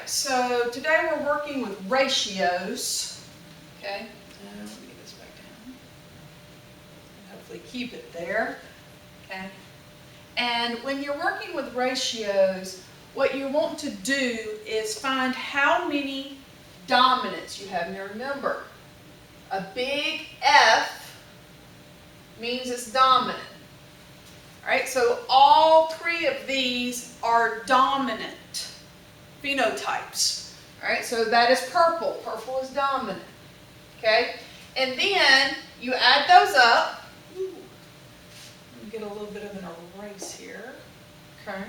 so today we're working with ratios. Okay, let me get this back down. And hopefully keep it there. Okay, and when you're working with ratios, what you want to do is find how many dominants you have. Now remember, a big F means it's dominant. All right, so all three of these are dominant phenotypes. All right, so that is purple. Purple is dominant. Okay, and then you add those up. Ooh, let me get a little bit of an erase here. Okay,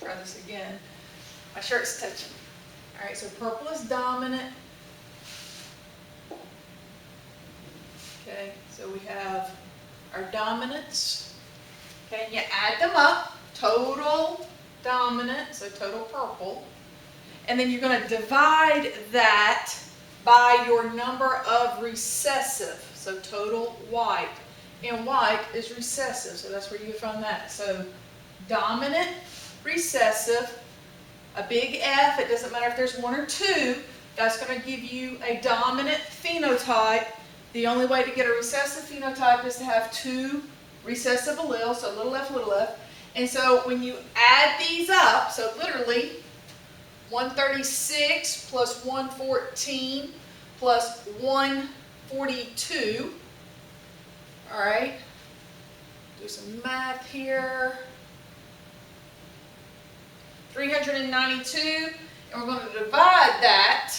try this again. My shirt's touching. All right, so purple is dominant. Okay, so we have our dominants. Okay, and you add them up. Total dominant, so total purple. And then you're going to divide that by your number of recessive, so total white. And white is recessive, so that's where you find that. So dominant, recessive, a big F, it doesn't matter if there's one or two, that's going to give you a dominant phenotype. The only way to get a recessive phenotype is to have two recessive alleles, so little f. And so when you add these up, so literally 136 plus 114 plus 142, all right, do some math here, 392, and we're going to divide that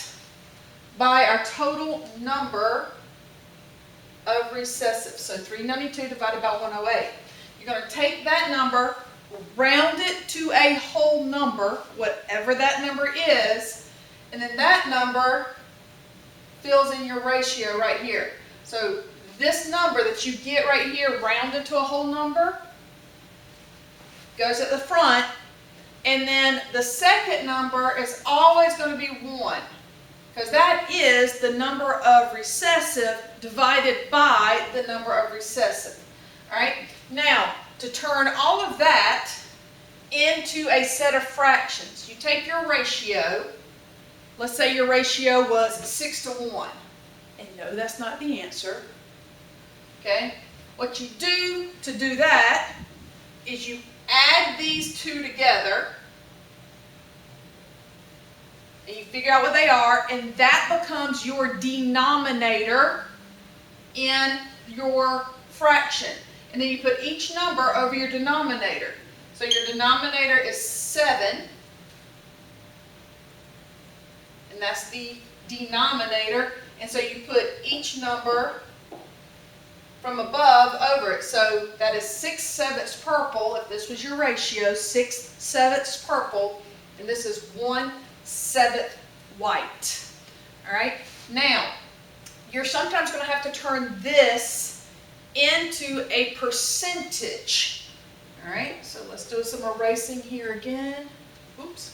by our total number of recessive. So 392 divided by 108. You're going to take that number, round it to a whole number, whatever that number is, and then that number fills in your ratio right here. So this number that you get right here, rounded to a whole number, goes at the front, and then the second number is always going to be 1, because that is the number of recessive divided by the number of recessive. All right? Now, to turn all of that into a set of fractions, you take your ratio. Let's say your ratio was 6 to 1. And no, that's not the answer. Okay? What you do to do that is you add these two together, and you figure out what they are, and that becomes your denominator in your fraction. And then you put each number over your denominator. So your denominator is 7, and that's the denominator. And so you put each number from above over it. So that is 6/7 purple, if this was your ratio, 6/7 purple, and this is 1/7 white. All right? Now, you're sometimes going to have to turn this into a percentage. All right? So let's do some erasing here again. Oops.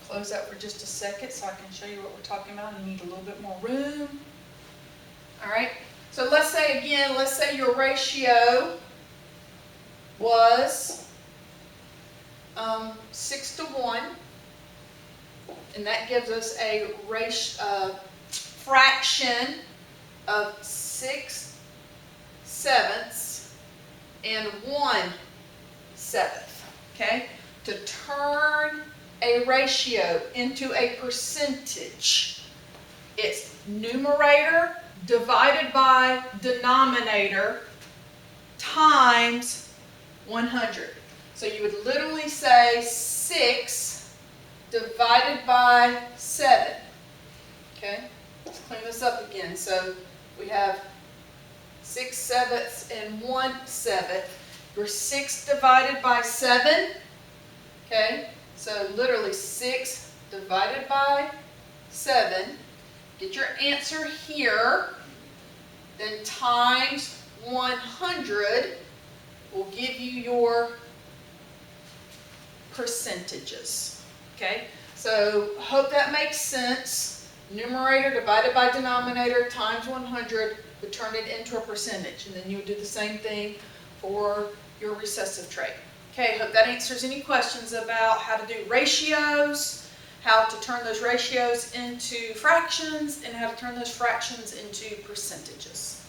Close that for just a second so I can show you what we're talking about. You need a little bit more room. All right? So let's say again, let's say your ratio was 6 to 1. And that gives us a fraction of 6/7 and 1/7. Okay? To turn a ratio into a percentage, it's numerator divided by denominator times 100. So you would literally say 6 divided by 7. Okay, let's clean this up again. So we have 6/7 and 1/7. Your 6 divided by 7. Okay, so literally 6 divided by 7. Get your answer here. Then times 100 will give you your percentages. Okay, so hope that makes sense. Numerator divided by denominator times 100 would turn it into a percentage. And then you would do the same thing for your recessive trait. Okay, hope that answers any questions about how to do ratios, how to turn those ratios into fractions and how to turn those fractions into percentages.